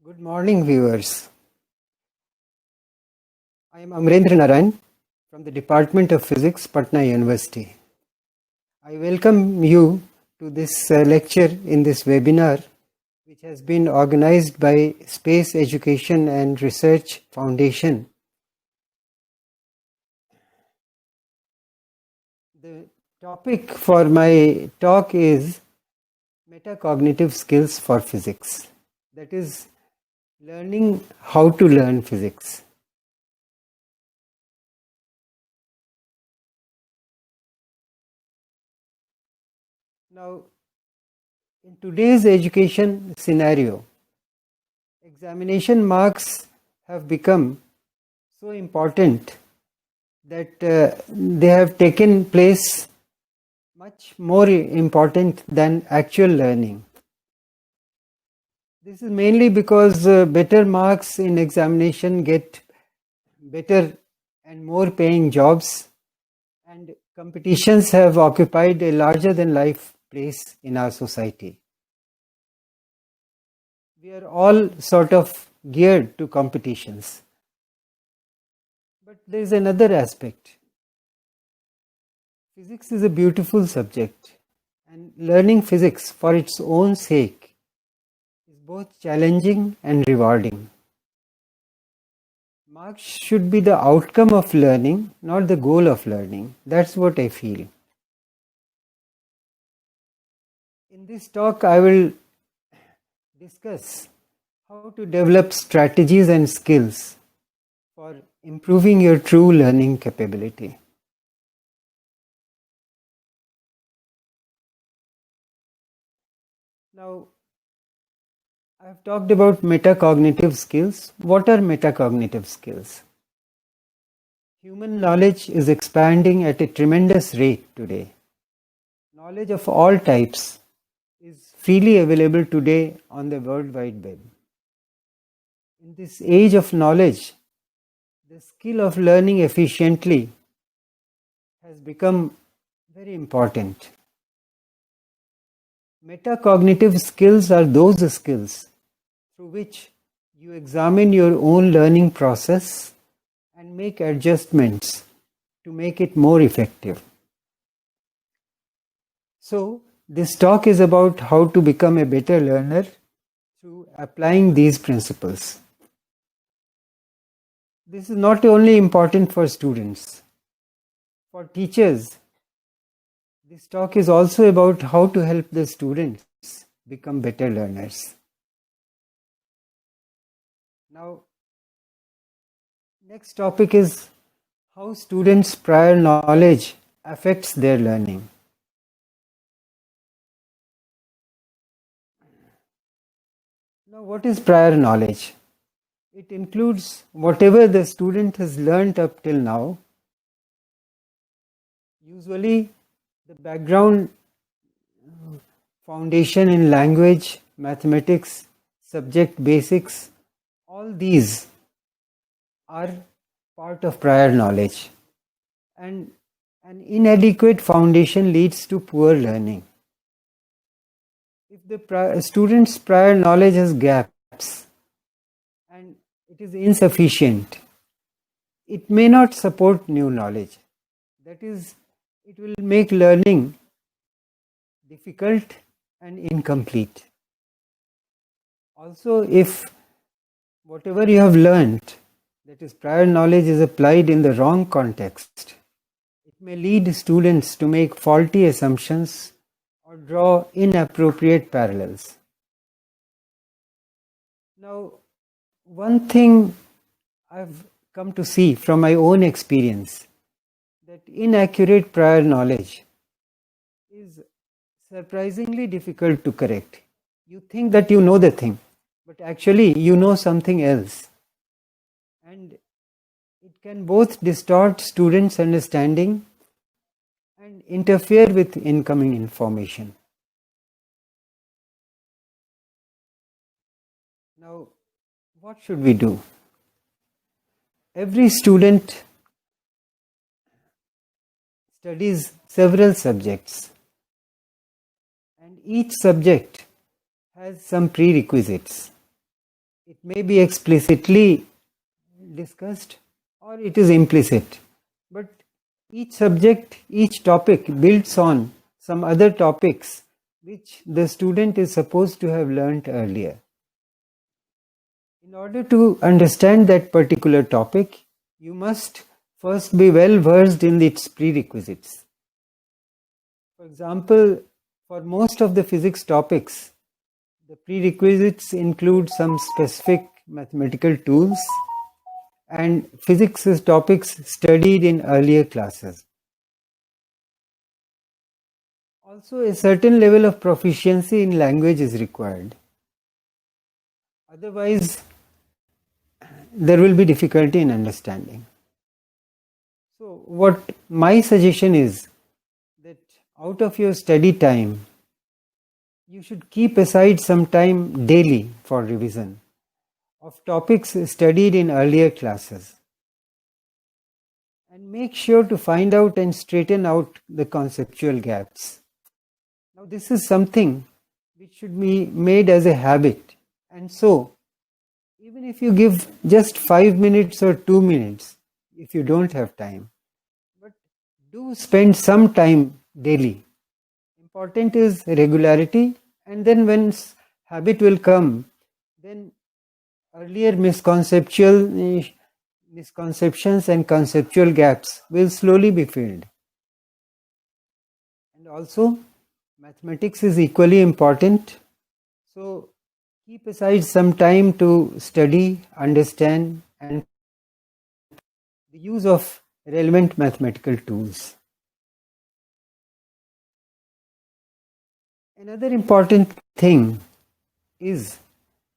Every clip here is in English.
Good morning, viewers. I am Amarendra Narayan from the Department of Physics, Patna University. I welcome you to this lecture in this webinar, which has been organized by Space Education and Research Foundation. The topic for my talk is Metacognitive Skills for Physics. That is, learning how to learn physics. Now, in today's education scenario, examination marks have become so important that they have taken place much more important than actual learning. This is mainly because better marks in examination get better and more paying jobs, and competitions have occupied a larger than life place in our society. We are all sort of geared to competitions. But there is another aspect. Physics is a beautiful subject, and learning physics for its own sake is both challenging and rewarding. Marks should be the outcome of learning, not the goal of learning. That's what I feel. In this talk, I will discuss how to develop strategies and skills for improving your true learning capability. Now, I have talked about metacognitive skills. What are metacognitive skills? Human knowledge is expanding at a tremendous rate today. Knowledge of all types is freely available today on the World Wide Web. In this age of knowledge, the skill of learning efficiently has become very important. Metacognitive skills are those skills through which you examine your own learning process and make adjustments to make it more effective. So, this talk is about how to become a better learner through applying these principles. This is not only important for students. For teachers, this talk is also about how to help the students become better learners. Now, next topic is how students' prior knowledge affects their learning. Now, what is prior knowledge? It includes whatever the student has learned up till now. Usually, the background foundation in language, mathematics, subject basics, all these are part of prior knowledge. And an inadequate foundation leads to poor learning. If the student's prior knowledge has gaps and it is insufficient, it may not support new knowledge. That is, it will make learning difficult and incomplete. Also, if whatever you have learned, that is prior knowledge, is applied in the wrong context, it may lead students to make faulty assumptions or draw inappropriate parallels. Now, one thing I've come to see from my own experience, that inaccurate prior knowledge is surprisingly difficult to correct. You think that you know the thing, but actually you know something else. And it can both distort students' understanding and interfere with incoming information. Now, what should we do? Every student studies several subjects, and each subject has some prerequisites. It may be explicitly discussed or it is implicit. But each subject, each topic builds on some other topics which the student is supposed to have learnt earlier. In order to understand that particular topic, you must first be well versed in its prerequisites. For example, for most of the physics topics, the prerequisites include some specific mathematical tools and physics topics studied in earlier classes. Also, a certain level of proficiency in language is required. Otherwise, there will be difficulty in understanding. So, what my suggestion is that out of your study time, you should keep aside some time daily for revision of topics studied in earlier classes. And make sure to find out and straighten out the conceptual gaps. Now, this is something which should be made as a habit. And so, even if you give just 5 minutes or 2 minutes, if you don't have time, but do spend some time daily. Important is regularity, and then when habit will come, then earlier misconceptions and conceptual gaps will slowly be filled. And also, mathematics is equally important. So, keep aside some time to study, understand, and the use of relevant mathematical tools. Another important thing is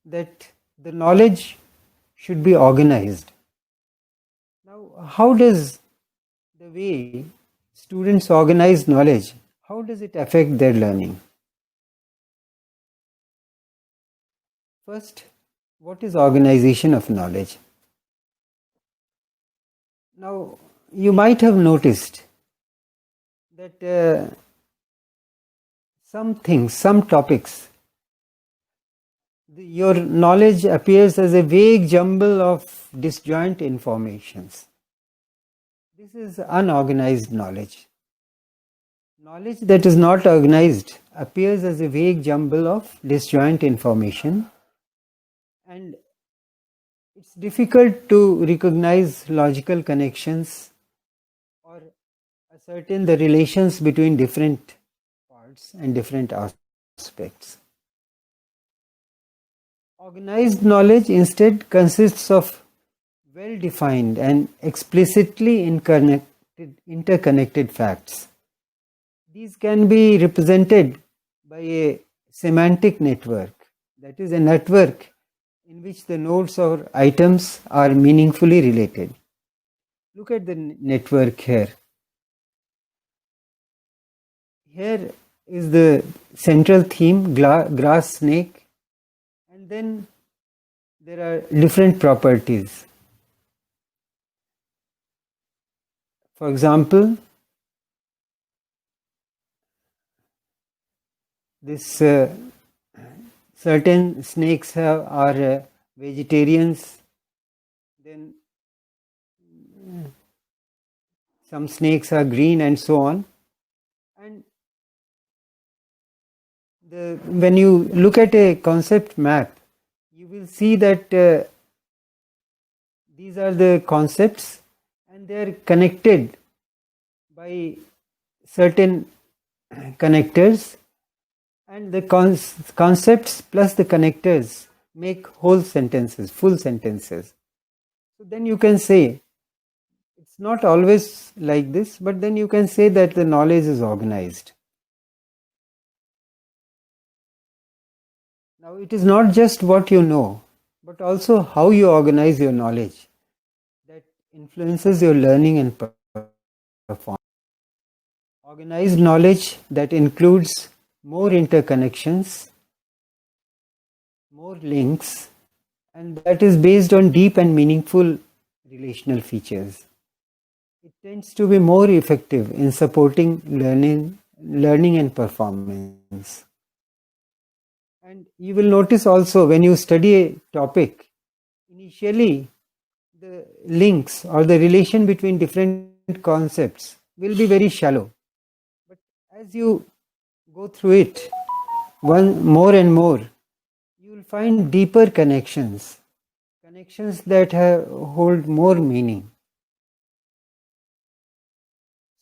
that the knowledge should be organized. Now, how does the way students organize knowledge, how does it affect their learning? First, what is organization of knowledge? Now, you might have noticed that some topics, your knowledge appears as a vague jumble of disjoint informations. This is unorganized knowledge. Knowledge that is not organized appears as a vague jumble of disjoint information, and it's difficult to recognize logical connections or ascertain the relations between different parts and different aspects. Organized knowledge instead consists of well-defined and explicitly interconnected facts. These can be represented by a semantic network, that is, a network in which the nodes or items are meaningfully related. Look at the network here. Here is the central theme, grass snake, and then there are different properties. For example, this certain snakes are vegetarians, then some snakes are green, and so on. And when you look at a concept map, you will see that these are the concepts and they are connected by certain connectors, and the concepts plus the connectors make whole sentences, full sentences. So then you can say, it's not always like this, but then you can say that the knowledge is organized. Now, it is not just what you know, but also how you organize your knowledge that influences your learning and performance. Organized knowledge that includes more interconnections, more links, and that is based on deep and meaningful relational features. It tends to be more effective in supporting learning and performance. And you will notice also when you study a topic, initially the links or the relation between different concepts will be very shallow. But as you go through it more and more, you will find deeper connections that hold more meaning.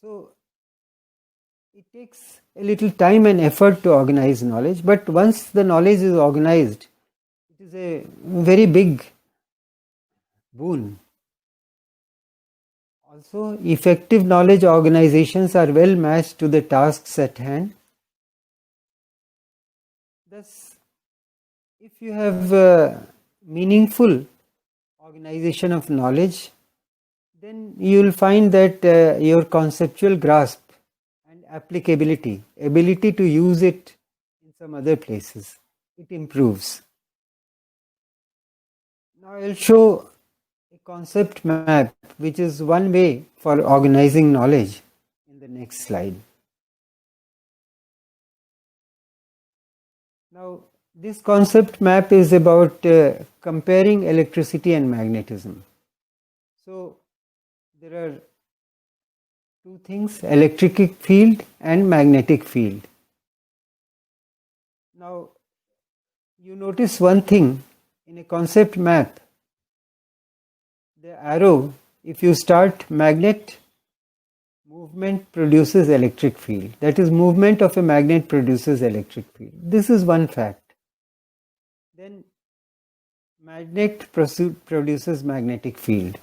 So it takes a little time and effort to organize knowledge, but once the knowledge is organized, it is a very big boon. Also, effective knowledge organizations are well matched to the tasks at hand. Thus, if you have meaningful organization of knowledge, then you will find that your conceptual grasp and applicability, ability to use it in some other places, it improves. Now I will show a concept map, which is one way for organizing knowledge, in the next slide. Now, this concept map is about comparing electricity and magnetism. So, there are two things, electric field and magnetic field. Now, you notice one thing in a concept map, the arrow, if you start magnet, movement produces electric field. That is, movement of a magnet produces electric field. This is one fact. Then magnet produces magnetic field.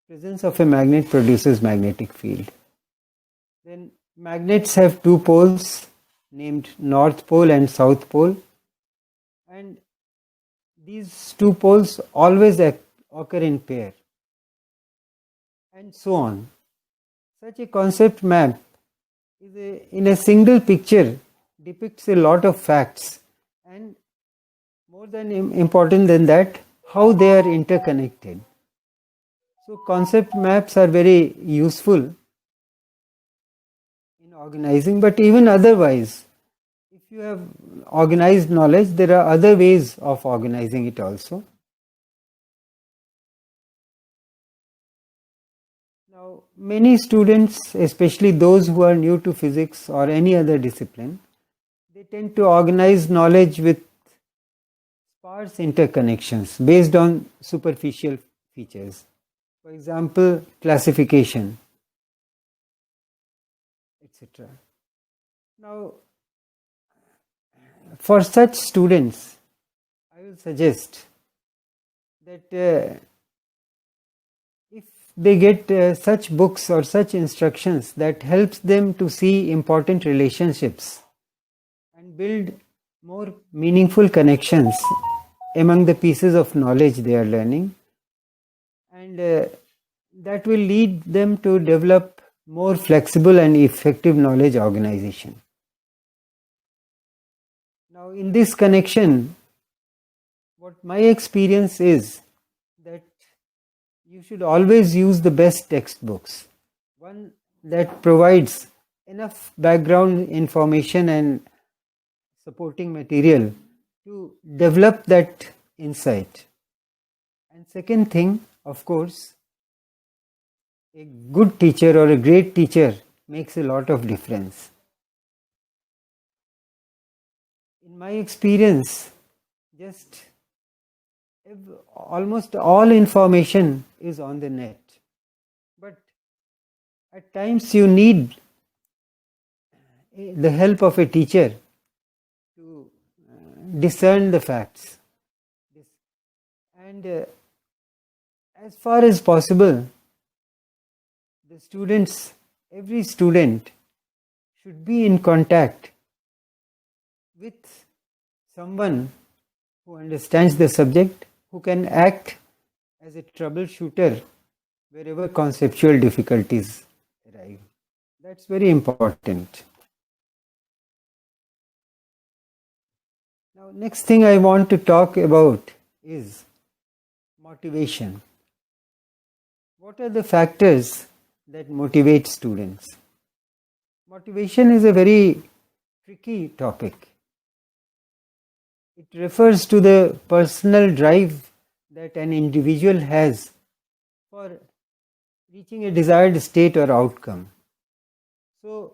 Presence of a magnet produces magnetic field. Then magnets have two poles named North Pole and South Pole, and these two poles always occur in pair, and so on. Such a concept map in a single picture depicts a lot of facts, and more than important than that, how they are interconnected. So concept maps are very useful in organizing, but even otherwise, if you have organized knowledge, there are other ways of organizing it also. Now, many students, especially those who are new to physics or any other discipline, they tend to organize knowledge with sparse interconnections based on superficial features. For example, classification, etc. Now, for such students, I will suggest that if they get such books or such instructions that helps them to see important relationships and build more meaningful connections among the pieces of knowledge they are learning, and that will lead them to develop more flexible and effective knowledge organization. Now, in this connection, what my experience is that you should always use the best textbooks, one that provides enough background information and supporting material to develop that insight. And second thing, of course, a good teacher or a great teacher makes a lot of difference. In my experience, just almost all information is on the net, but at times you need the help of a teacher to discern the facts. And as far as possible, every student should be in contact with someone who understands the subject, who can act as a troubleshooter wherever conceptual difficulties arrive. That's very important. Now, next thing I want to talk about is motivation. What are the factors that motivate students? Motivation is a very tricky topic. It refers to the personal drive that an individual has for reaching a desired state or outcome. So,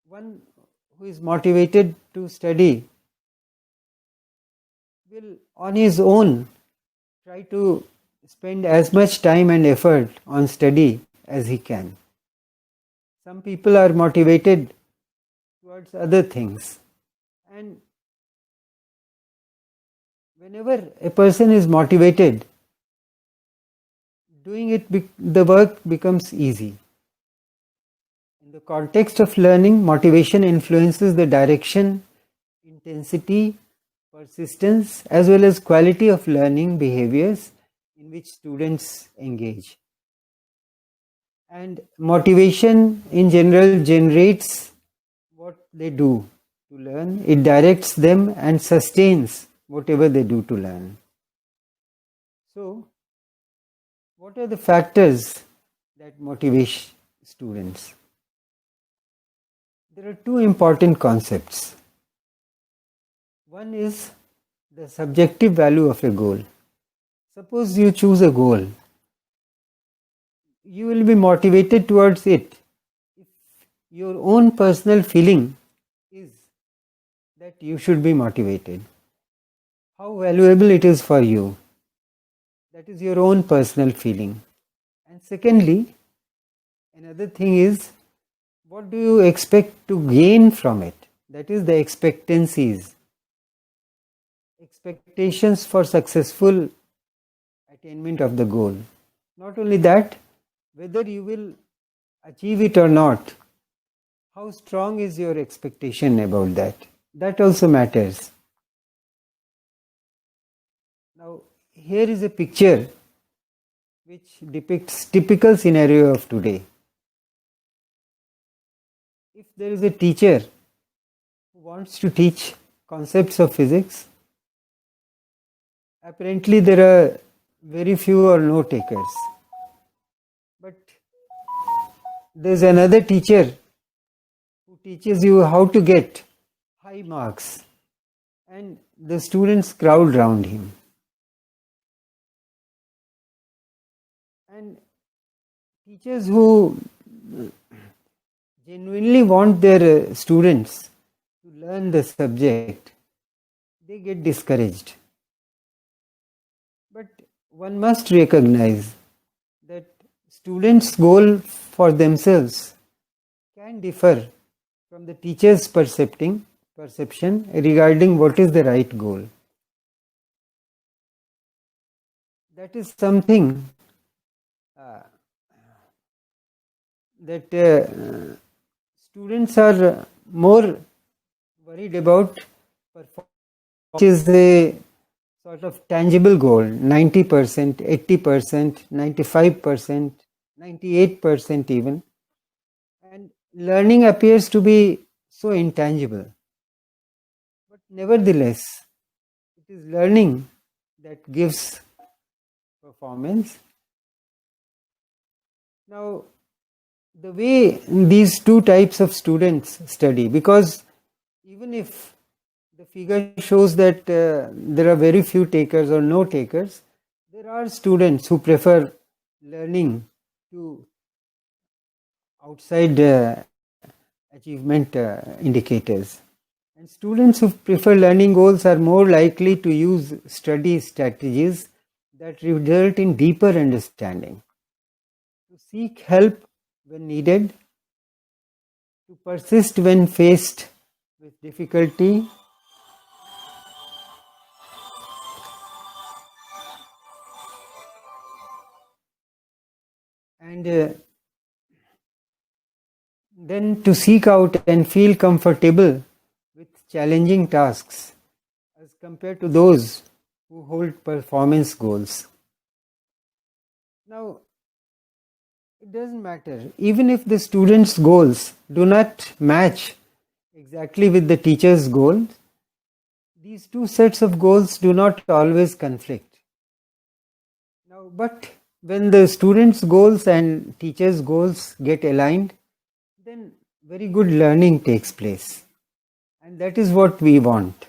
one who is motivated to study will on his own try to spend as much time and effort on study as he can. Some people are motivated towards other things, and whenever a person is motivated, doing it, the work becomes easy. In the context of learning, motivation influences the direction, intensity, persistence, as well as quality of learning behaviors in which students engage. And motivation in general generates what they do to learn. It directs them and sustains whatever they do to learn. So, what are the factors that motivate students? There are two important concepts. One is the subjective value of a goal. Suppose you choose a goal. You will be motivated towards it if your own personal feeling is that you should be motivated. How valuable it is for you. That is your own personal feeling. And secondly, another thing is, what do you expect to gain from it? That is the expectancies. Expectations for successful attainment of the goal. Not only that, whether you will achieve it or not, how strong is your expectation about that? That also matters. Now, here is a picture which depicts typical scenario of today. If there is a teacher who wants to teach concepts of physics, apparently there are very few or no takers. But there's another teacher who teaches you how to get high marks, and the students crowd round him. And teachers who genuinely want their students to learn the subject, they get discouraged. But one must recognize that students' goal for themselves can differ from the teacher's perception regarding what is the right goal. That is something that students are more worried about, which is a sort of tangible goal, 90%, 80%, 95%, 98% even. And learning appears to be so intangible. But nevertheless, it is learning that gives performance. Now, the way these two types of students study, because even if the figure shows that there are very few takers or no takers, there are students who prefer learning to outside achievement indicators. And students who prefer learning goals are more likely to use study strategies that result in deeper understanding, to seek help when needed, to persist when faced with difficulty, and then to seek out and feel comfortable with challenging tasks as compared to those who hold performance goals. Now, it doesn't matter. Even if the student's goals do not match exactly with the teacher's goals, these two sets of goals do not always conflict. Now, but when the student's goals and teacher's goals get aligned, then very good learning takes place. And that is what we want.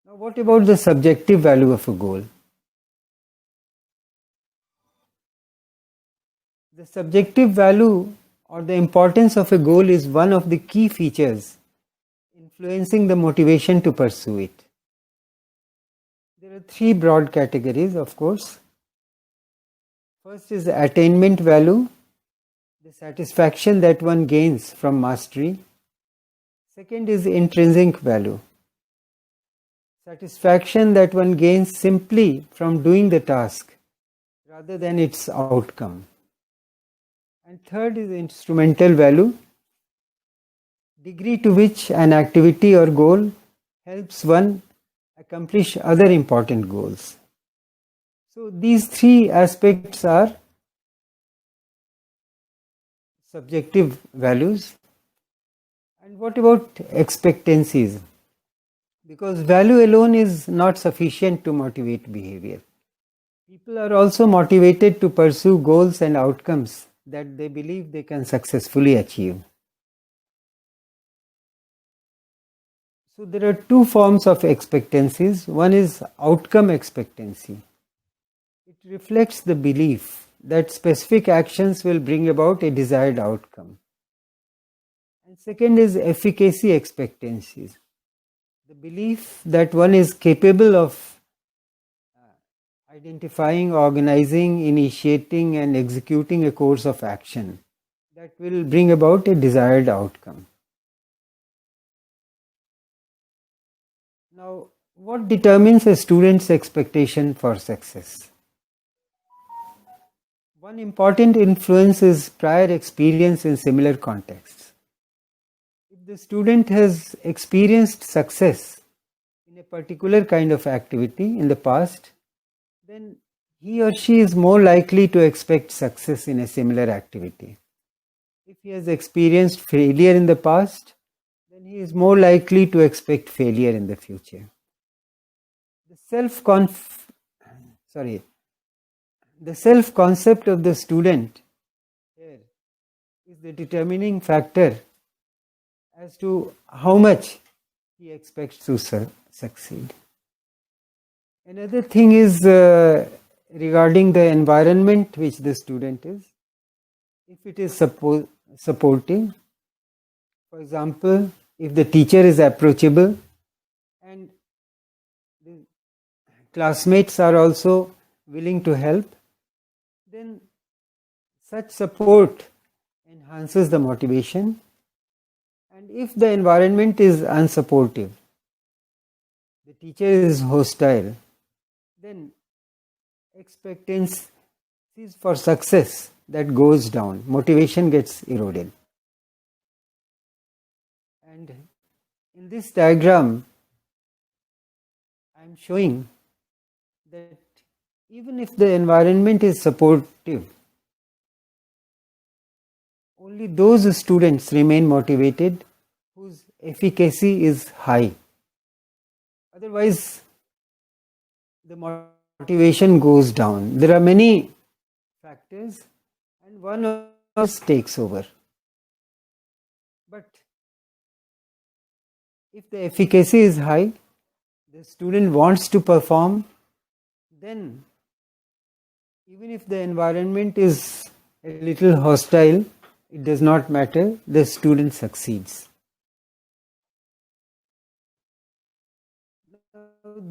Now, what about the subjective value of a goal? The subjective value or the importance of a goal is one of the key features influencing the motivation to pursue it. There are three broad categories, of course. First is the attainment value, the satisfaction that one gains from mastery. Second is intrinsic value, satisfaction that one gains simply from doing the task rather than its outcome. And third is instrumental value, degree to which an activity or goal helps one accomplish other important goals. So these three aspects are subjective values. And what about expectancies? Because value alone is not sufficient to motivate behavior. People are also motivated to pursue goals and outcomes that they believe they can successfully achieve. So there are two forms of expectancies. One is outcome expectancy. It reflects the belief that specific actions will bring about a desired outcome. And second is efficacy expectancies. The belief that one is capable of identifying, organizing, initiating and executing a course of action that will bring about a desired outcome. Now, what determines a student's expectation for success? One important influence is prior experience in similar contexts. If the student has experienced success in a particular kind of activity in the past, then he or she is more likely to expect success in a similar activity. If he has experienced failure in the past, then he is more likely to expect failure in the future. The self-concept of the student here is the determining factor as to how much he expects to succeed. Another thing is regarding the environment which the student is. If it is supporting, for example, if the teacher is approachable and the classmates are also willing to help, then such support enhances the motivation. And if the environment is unsupportive, the teacher is hostile, then expectancies for success that goes down, motivation gets eroded. And in this diagram, I am showing that even if the environment is supportive, only those students remain motivated whose efficacy is high. Otherwise, the motivation goes down. There are many factors and one of us takes over. But if the efficacy is high, the student wants to perform, then even if the environment is a little hostile, it does not matter, the student succeeds.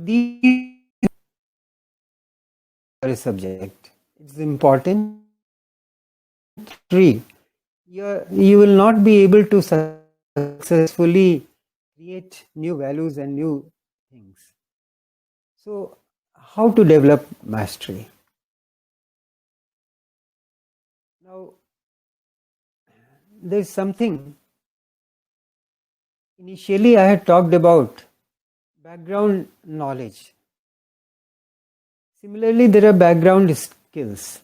These are a subject. It's important. 3. You will not be able to successfully create new values and new things. So, how to develop mastery? Now, there is something. Initially, I had talked about background knowledge. Similarly, there are background skills.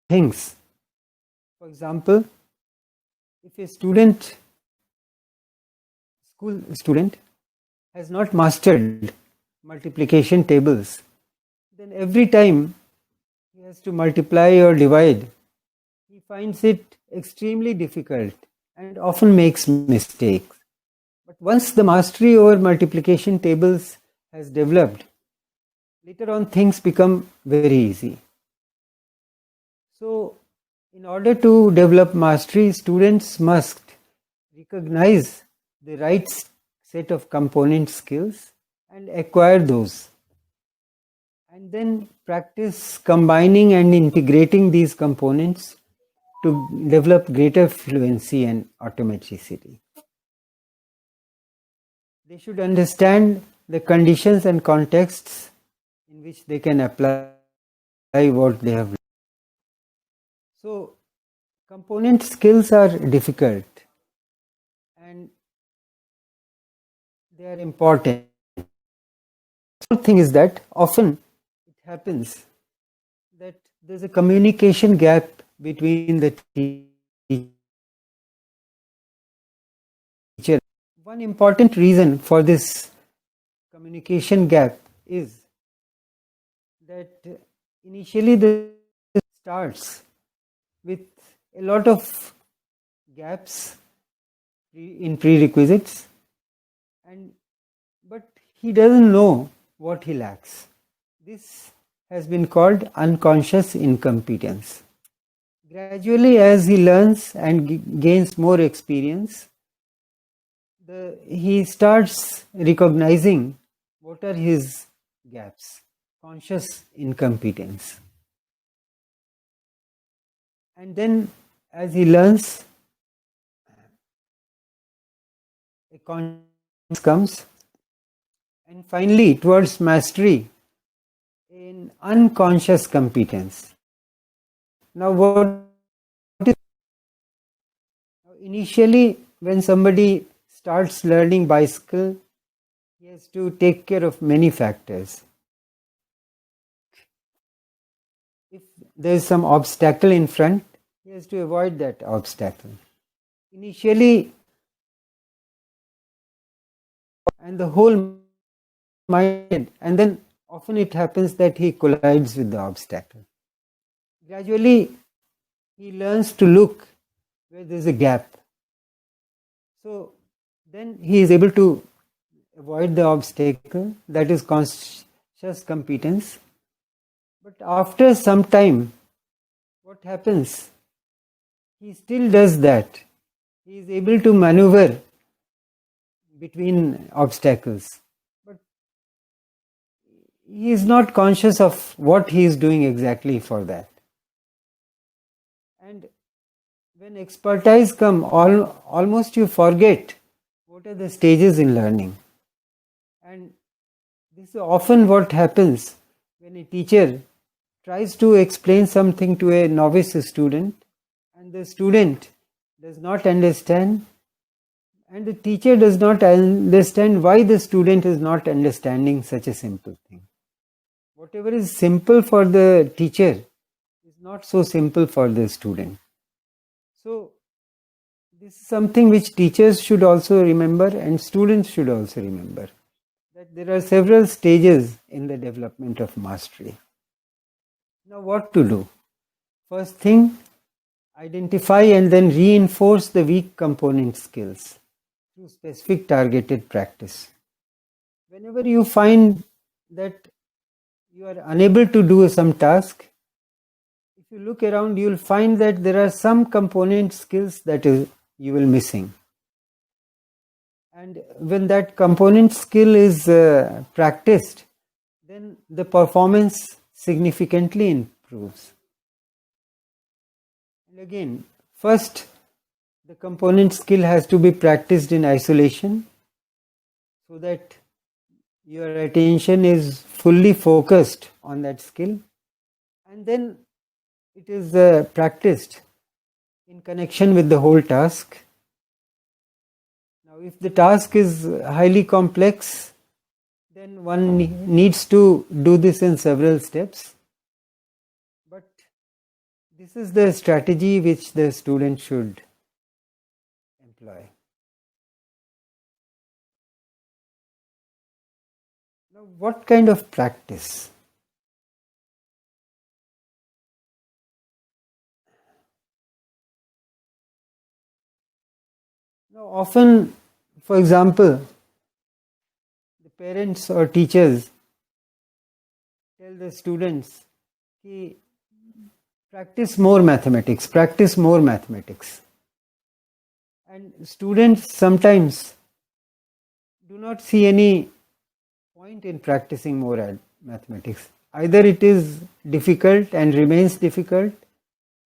Things. For example, if a school student has not mastered multiplication tables, then every time he has to multiply or divide, he finds it extremely difficult and often makes mistakes. But once the mastery over multiplication tables has developed, later on things become very easy. So, in order to develop mastery, students must recognize the right set of component skills and acquire those. And then practice combining and integrating these components to develop greater fluency and automaticity. They should understand the conditions and contexts in which they can apply what they have learned. So, component skills are difficult and they are important. The thing is that often it happens that there's a communication gap between the teacher. One important reason for this communication gap is that initially the starts with a lot of gaps in prerequisites, but he doesn't know what he lacks. This has been called unconscious incompetence. Gradually, as he learns and gains more experience, he starts recognizing what are his gaps, conscious incompetence. And then as he learns, a consciousness comes, and finally towards mastery in unconscious competence. Now what is, initially when somebody starts learning bicycle, he has to take care of many factors. If there is some obstacle in front, he has to avoid that obstacle. Initially, and the whole mind, and then often it happens that he collides with the obstacle. Gradually, he learns to look where there is a gap. So then he is able to avoid the obstacle, that is conscious competence. But after some time, what happens? He still does that. He is able to maneuver between obstacles. But he is not conscious of what he is doing exactly for that. And when expertise comes, almost you forget what are the stages in learning. And this is often what happens when a teacher tries to explain something to a novice student and the student does not understand, and the teacher does not understand why the student is not understanding such a simple thing. Whatever is simple for the teacher is not so simple for the student. So this is something which teachers should also remember and students should also remember, that there are several stages in the development of mastery. Now what to do? First thing, identify and then reinforce the weak component skills through specific targeted practice. Whenever you find that you are unable to do some task, if you look around, you will find that there are some component skills that you will missing. And when that component skill is practiced, then the performance significantly improves. And again, first, the component skill has to be practiced in isolation so that your attention is fully focused on that skill. And then it is practiced in connection with the whole task. Now, if the task is highly complex, then one needs to do this in several steps. But this is the strategy which the student should employ. Now, what kind of practice? Now, often For example, the parents or teachers tell the students, "Ki, practice more mathematics." And students sometimes do not see any point in practicing more mathematics. Either it is difficult and remains difficult,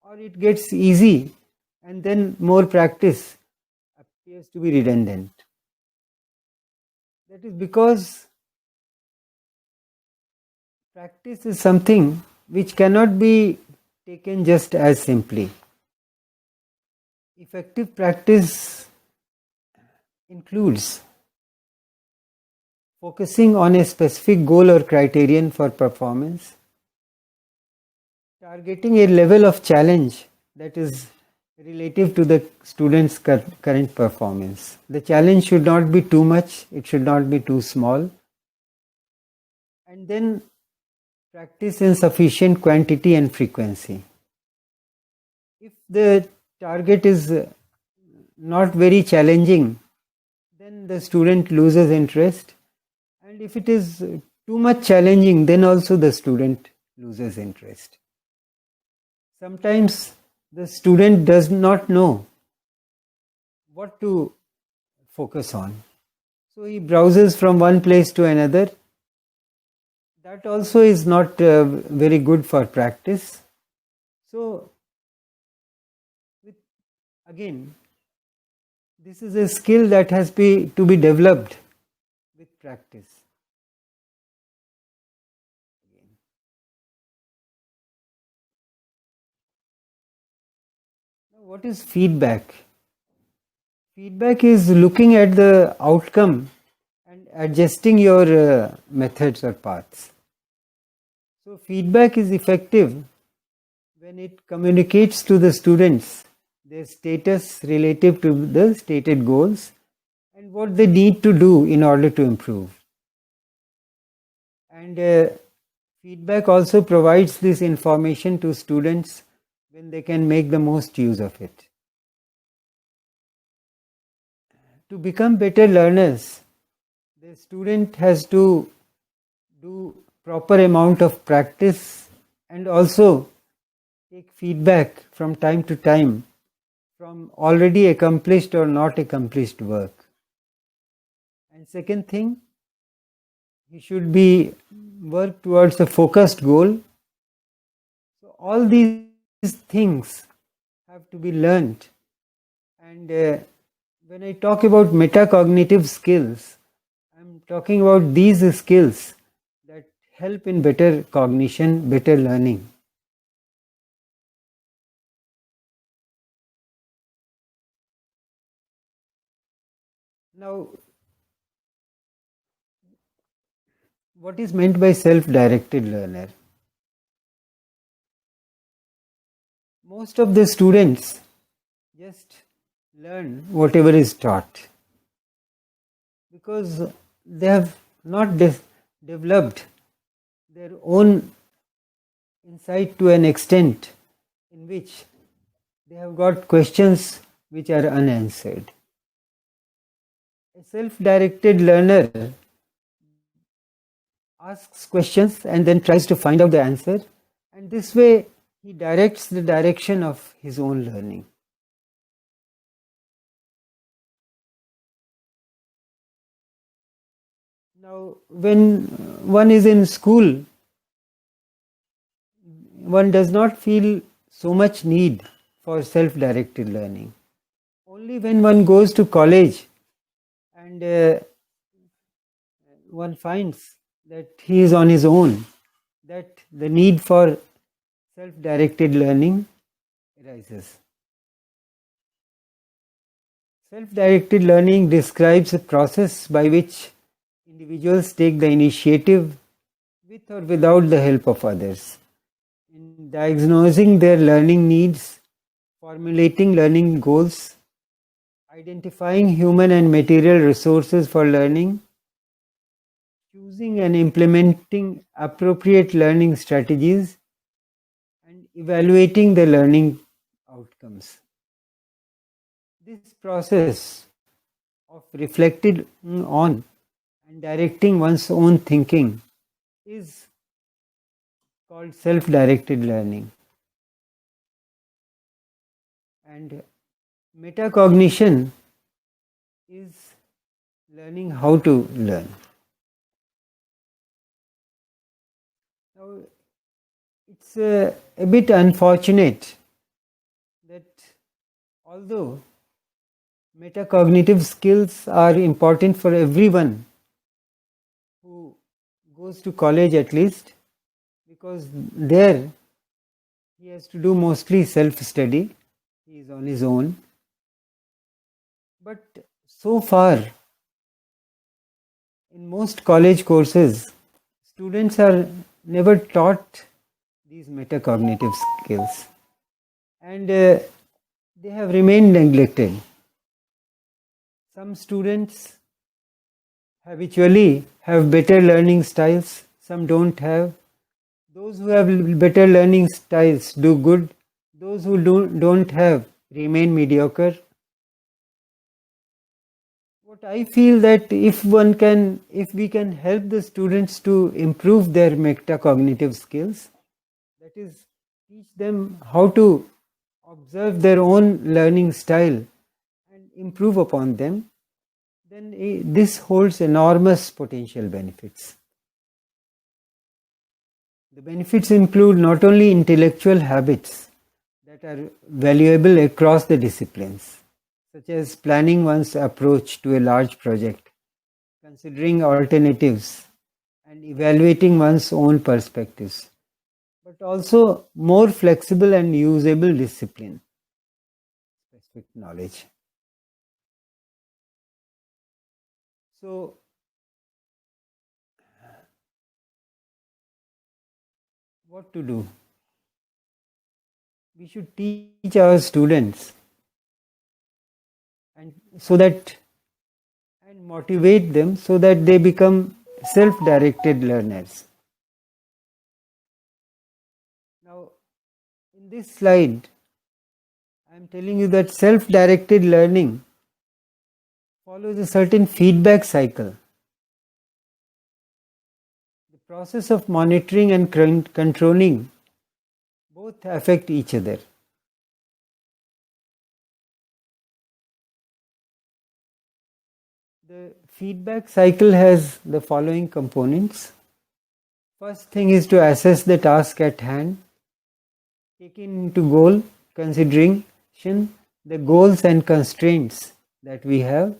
or it gets easy and then more practice appears to be redundant. That is because practice is something which cannot be taken just as simply. Effective practice includes focusing on a specific goal or criterion for performance, targeting a level of challenge that is relative to the student's current performance. The challenge should not be too much, it should not be too small, and then practice in sufficient quantity and frequency. If the target is not very challenging, then the student loses interest, and if it is too much challenging, then also the student loses interest. Sometimes the student does not know what to focus on, so he browses from one place to another. That also is not very good for practice. So again, this is a skill that has to be developed with practice. Now, what is feedback? Feedback is looking at the outcome and adjusting your methods or paths. So feedback is effective when it communicates to the students their status relative to the stated goals and what they need to do in order to improve. And feedback also provides this information to students when they can make the most use of it. To become better learners, the student has to do proper amount of practice and also take feedback from time to time from already accomplished or not accomplished work. And second thing, he should be work towards a focused goal. So all these things have to be learned. And when I talk about metacognitive skills, I'm talking about these skills that help in better cognition, better learning. Now, what is meant by self-directed learner? Most of the students just learn whatever is taught because they have not developed their own insight to an extent in which they have got questions which are unanswered. A self-directed learner asks questions and then tries to find out the answer, and this way he directs the direction of his own learning. Now, when one is in school, one does not feel so much need for self-directed learning. Only when one goes to college and one finds that he is on his own, that the need for self-directed learning arises. Self-directed learning describes a process by which individuals take the initiative with or without the help of others in diagnosing their learning needs, formulating learning goals, identifying human and material resources for learning, choosing and implementing appropriate learning strategies, and evaluating the learning outcomes. This process of reflecting on and directing one's own thinking is called self-directed learning. And metacognition is learning how to learn. Now, it's a bit unfortunate that although metacognitive skills are important for everyone who goes to college at least, because there he has to do mostly self-study, he is on his own. But so far, in most college courses, students are never taught these metacognitive skills, and they have remained neglected. Some students habitually have better learning styles, some don't have. Those who have better learning styles do good. Those who don't have remain mediocre. What I feel that if we can help the students to improve their metacognitive skills, that is, teach them how to observe their own learning style and improve upon them, then this holds enormous potential benefits. The benefits include not only intellectual habits that are valuable across the disciplines, such as planning one's approach to a large project, considering alternatives, and evaluating one's own perspectives, but also more flexible and usable discipline, specific knowledge. So, what to do? We should teach our students and motivate them so that they become self-directed learners. Now, in this slide, I am telling you that self-directed learning follows a certain feedback cycle. The process of monitoring and controlling both affect each other. The feedback cycle has the following components. First thing is to assess the task at hand, taking into goal consideration the goals and constraints that we have.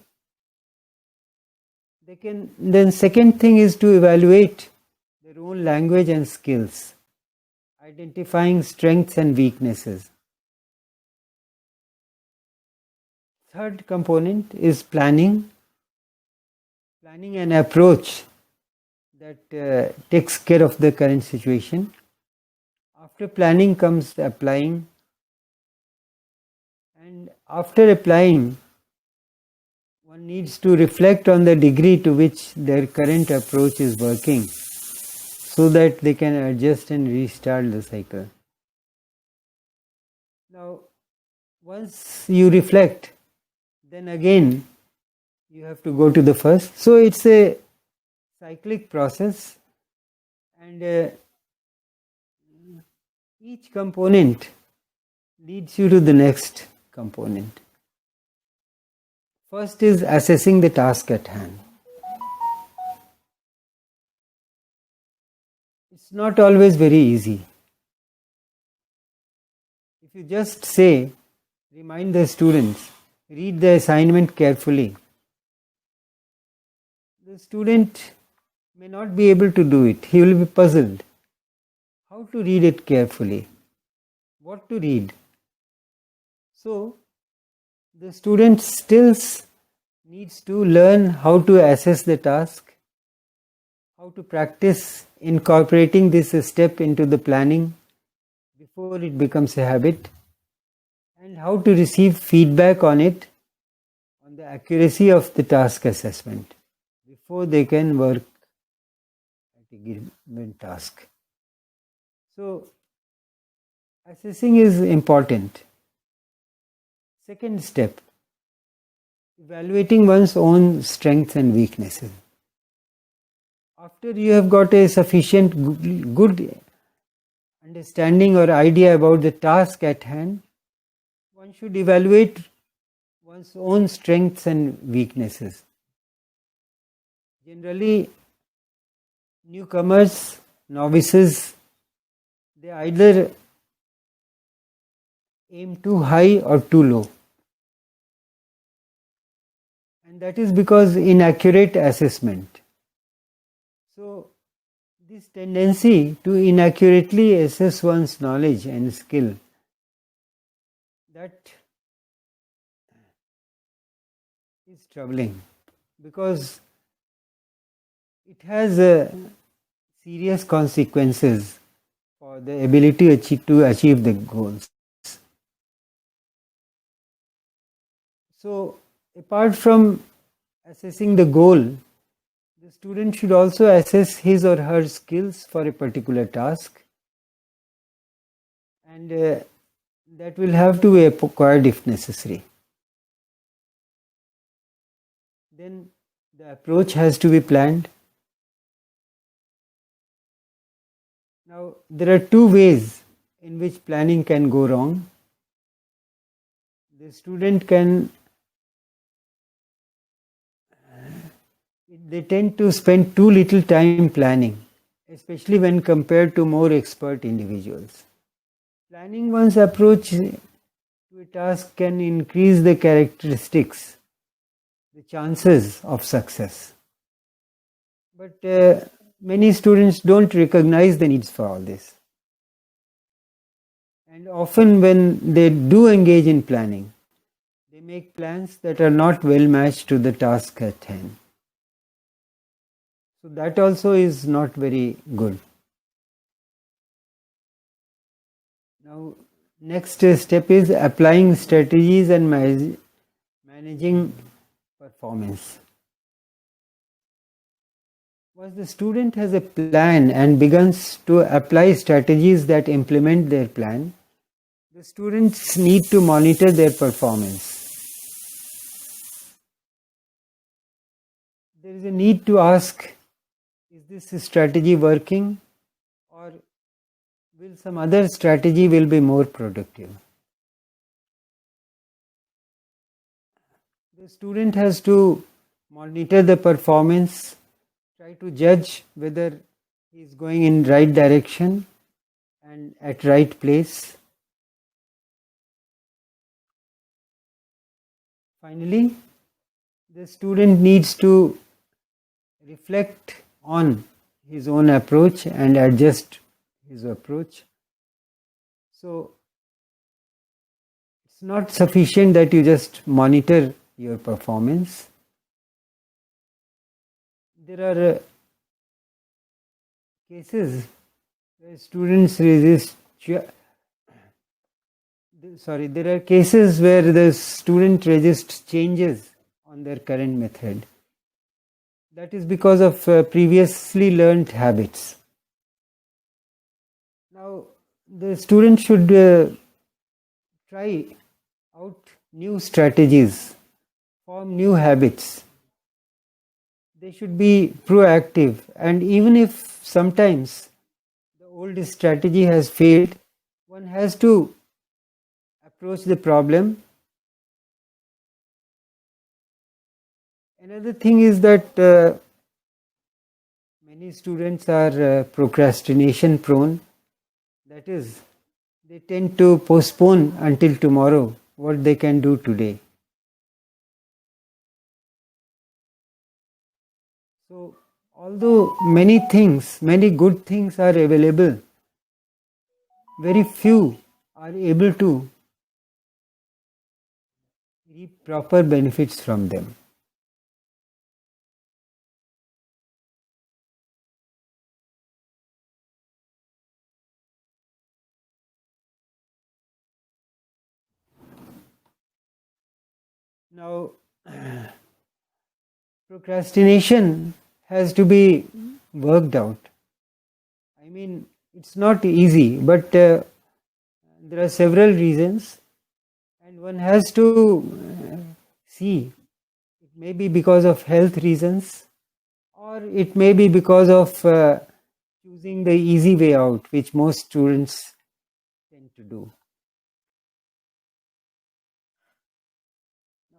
Then second thing is to evaluate their own language and skills, identifying strengths and weaknesses. Third component is planning an approach that takes care of the current situation. After planning comes applying, and after applying, one needs to reflect on the degree to which their current approach is working so that they can adjust and restart the cycle. Now, once you reflect, then again you have to go to the first. So it's a cyclic process, and each component leads you to the next component. First is assessing the task at hand. It's not always very easy. If you just say, remind the students, read the assignment carefully, the student may not be able to do it. He will be puzzled. How to read it carefully? What to read? So, the student still needs to learn how to assess the task, how to practice incorporating this step into the planning before it becomes a habit, and how to receive feedback on it, on the accuracy of the task assessment before they can work at a given task. So, assessing is important. Second step, evaluating one's own strengths and weaknesses. After you have got a sufficient good understanding or idea about the task at hand, one should evaluate one's own strengths and weaknesses. Generally, newcomers, novices, they either aim too high or too low. And that is because inaccurate assessment. So, this tendency to inaccurately assess one's knowledge and skill, that is troubling, because it has serious consequences for the ability to achieve the goals. So, apart from assessing the goal, the student should also assess his or her skills for a particular task, and that will have to be acquired if necessary. Then the approach has to be planned. Now, there are two ways in which planning can go wrong. The student they tend to spend too little time planning, especially when compared to more expert individuals. Planning one's approach to a task can increase the characteristics, the chances of success. But many students don't recognize the needs for all this. And often when they do engage in planning, they make plans that are not well matched to the task at hand. So that also is not very good. Now, next step is applying strategies and managing performance. Once the student has a plan and begins to apply strategies that implement their plan, the students need to monitor their performance. There is a need to ask, is this strategy working, or will some other strategy will be more productive? The student has to monitor the performance, try to judge whether he is going in right direction and at right place. Finally, the student needs to reflect on his own approach and adjust his approach. So, it's not sufficient that you just monitor your performance. There are cases where students resist. There are cases where the student resists changes on their current method. That is because of previously learned habits. Now, the student should try out new strategies, form new habits. They should be proactive, and even if sometimes the old strategy has failed, one has to approach the problem. Another thing is that many students are procrastination prone. That is, they tend to postpone until tomorrow what they can do today. So, although many good things are available, very few are able to reap proper benefits from them. Now, procrastination has to be worked out. I mean, it's not easy, but there are several reasons, and one has to see may be because of health reasons, or it may be because of choosing the easy way out, which most students tend to do.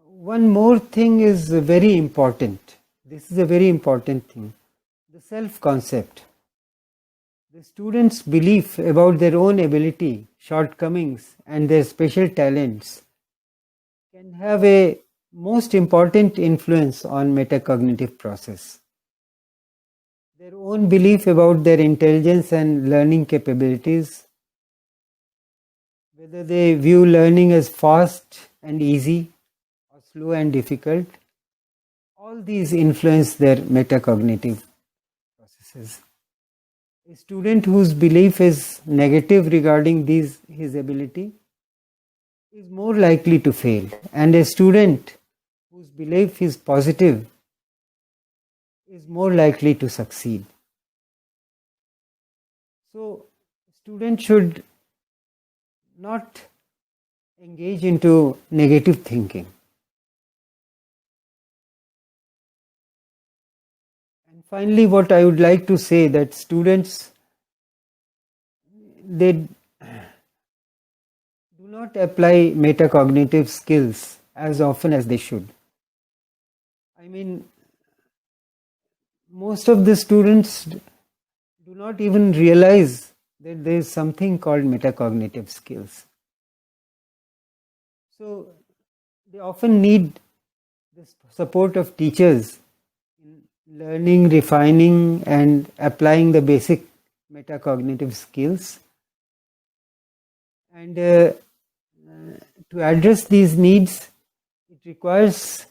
One more thing is very important. This is a very important thing. The self-concept. The students' belief about their own ability, shortcomings, and their special talents can have a most important influence on metacognitive process. Their own belief about their intelligence and learning capabilities, whether they view learning as fast and easy or slow and difficult, all these influence their metacognitive processes. A student whose belief is negative regarding his ability is more likely to fail, and a student whose belief is positive is more likely to succeed. So, students should not engage into negative thinking. And finally, what I would like to say, that students, they do not apply metacognitive skills as often as they should. I mean, most of the students do not even realize that there is something called metacognitive skills. So they often need the support of teachers in learning, refining, and applying the basic metacognitive skills. And to address these needs, it requires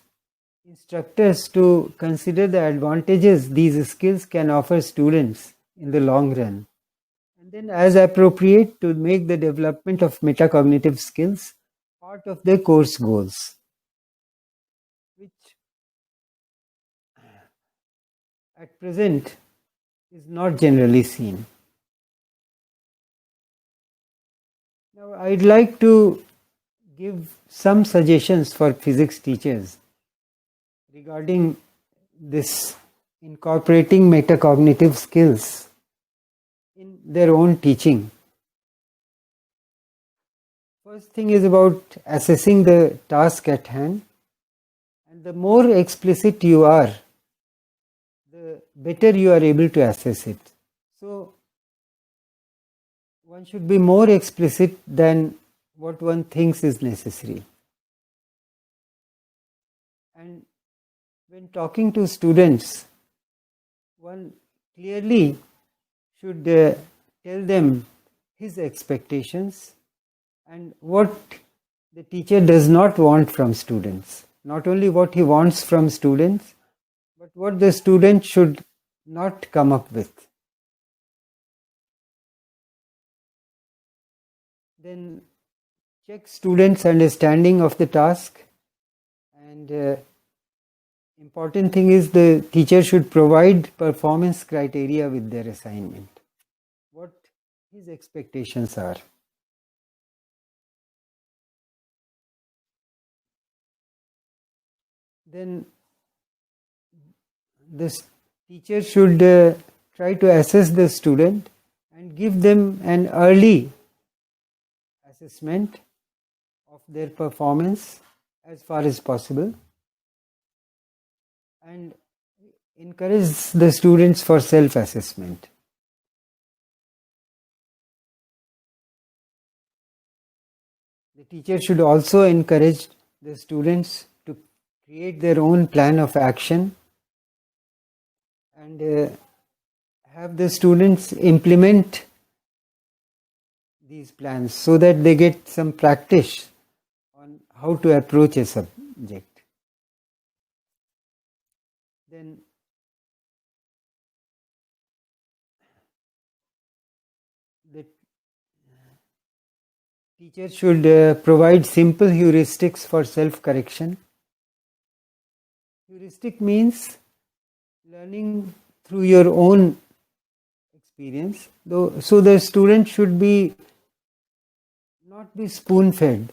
instructors to consider the advantages these skills can offer students in the long run, and then as appropriate to make the development of metacognitive skills part of their course goals, which at present is not generally seen. Now I'd like to give some suggestions for physics teachers regarding this incorporating metacognitive skills in their own teaching. First thing is about assessing the task at hand, and the more explicit you are, the better you are able to assess it. So one should be more explicit than what one thinks is necessary. And when talking to students, one clearly should tell them his expectations and what the teacher does not want from students. Not only what he wants from students, but what the student should not come up with. Then check students' understanding of the task, and important thing is the teacher should provide performance criteria with their assignment, what his expectations are. Then the teacher should try to assess the student and give them an early assessment of their performance as far as possible, and encourage the students for self-assessment. The teacher should also encourage the students to create their own plan of action and have the students implement these plans so that they get some practice on how to approach a subject. Then the teacher should provide simple heuristics for self-correction. Heuristic means learning through your own experience. So the student should not be spoon-fed.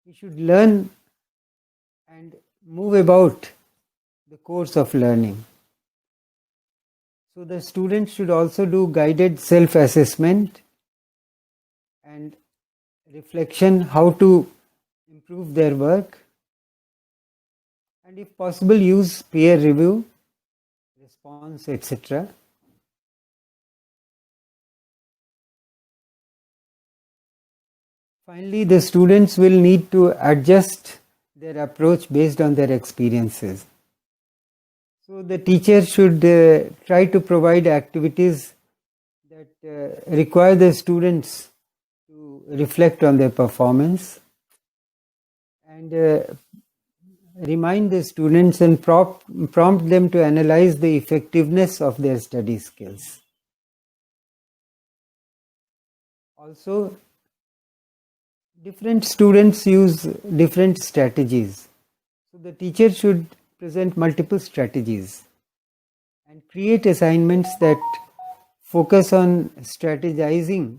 He should learn and move about the course of learning. So the students should also do guided self-assessment and reflection, how to improve their work, and if possible use peer review, response, etc. Finally, the students will need to adjust their approach based on their experiences. So the teacher should try to provide activities that require the students to reflect on their performance and remind the students and prompt them to analyze the effectiveness of their study skills. Also, different students use different strategies. So the teacher should present multiple strategies and create assignments that focus on strategizing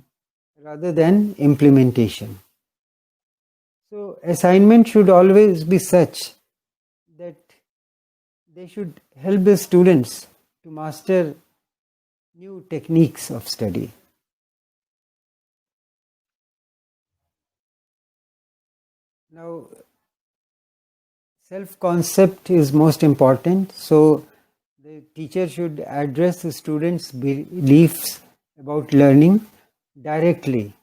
rather than implementation. So assignment should always be such that they should help the students to master new techniques of study. Now, self-concept is most important. So the teacher should address the students' beliefs about learning directly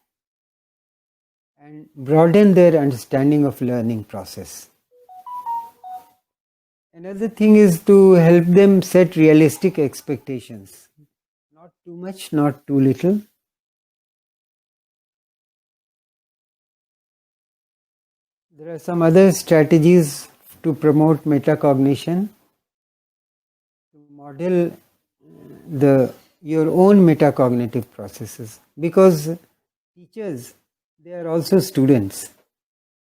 and broaden their understanding of learning process. Another thing is to help them set realistic expectations. Not too much, not too little. There are some other strategies to promote metacognition, to model your own metacognitive processes, because teachers, they are also students.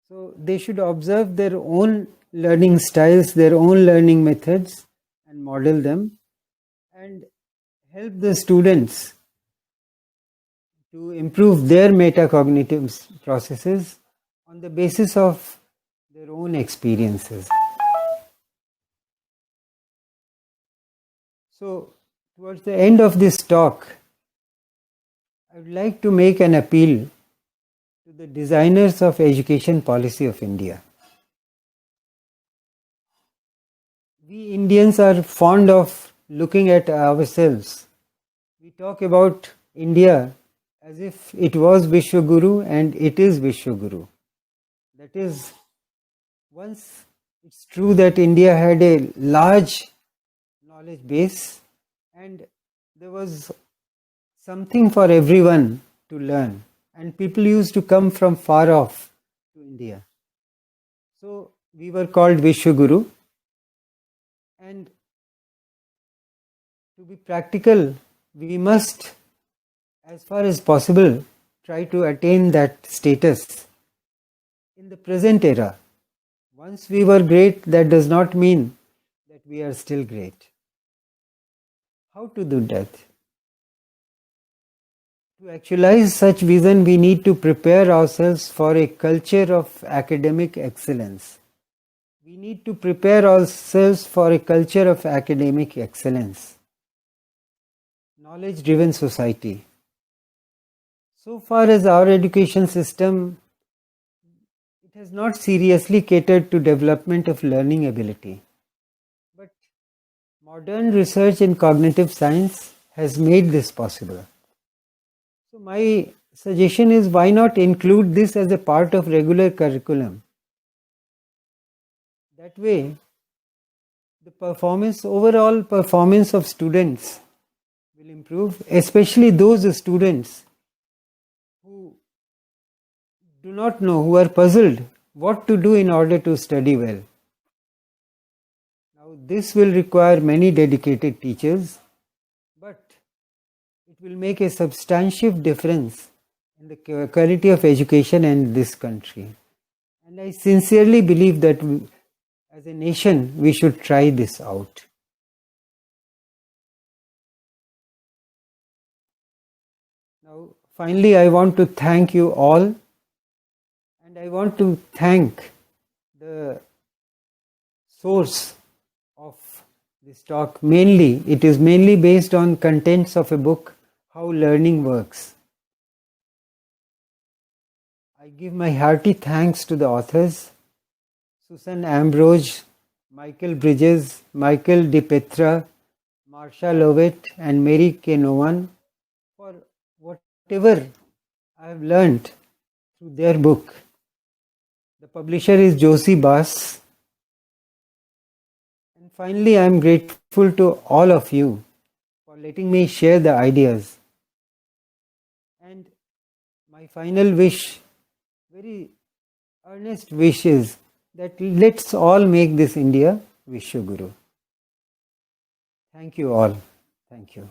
So they should observe their own learning styles, their own learning methods, and model them, and help the students to improve their metacognitive processes on the basis of their own experiences. So, towards the end of this talk, I would like to make an appeal to the designers of education policy of India. We Indians are fond of looking at ourselves. We talk about India as if it was Vishwaguru and it is Vishwaguru. That is, once it's true that India had a large knowledge base and there was something for everyone to learn, and people used to come from far off to India. So we were called Vishwaguru, and to be practical, we must, as far as possible, try to attain that status in the present era. Once we were great, that does not mean that we are still great. How to do that? To actualize such vision, we need to prepare ourselves for a culture of academic excellence. We need to prepare ourselves for a culture of academic excellence. Knowledge-driven society. So far as our education system, it has not seriously catered to development of learning ability. But modern research in cognitive science has made this possible. So my suggestion is, why not include this as a part of regular curriculum? That way, the overall performance of students will improve, especially those students who do not know, who are puzzled what to do in order to study well. Now, this will require many dedicated teachers, but it will make a substantial difference in the quality of education in this country. And I sincerely believe that as a nation, we should try this out. Now, finally, I want to thank you all, and I want to thank the source of this talk. Mainly, it is mainly based on contents of a book, How Learning Works. I give my hearty thanks to the authors, Susan Ambrose, Michael Bridges, Michael DiPetra, Marsha Lovett, and Mary K. Nolan for whatever I have learned through their book. The publisher is Josie Bass. And finally, I am grateful to all of you for letting me share the ideas. And my final wish, very earnest wish, is that let's all make this India Vishwaguru. Thank you all. Thank you.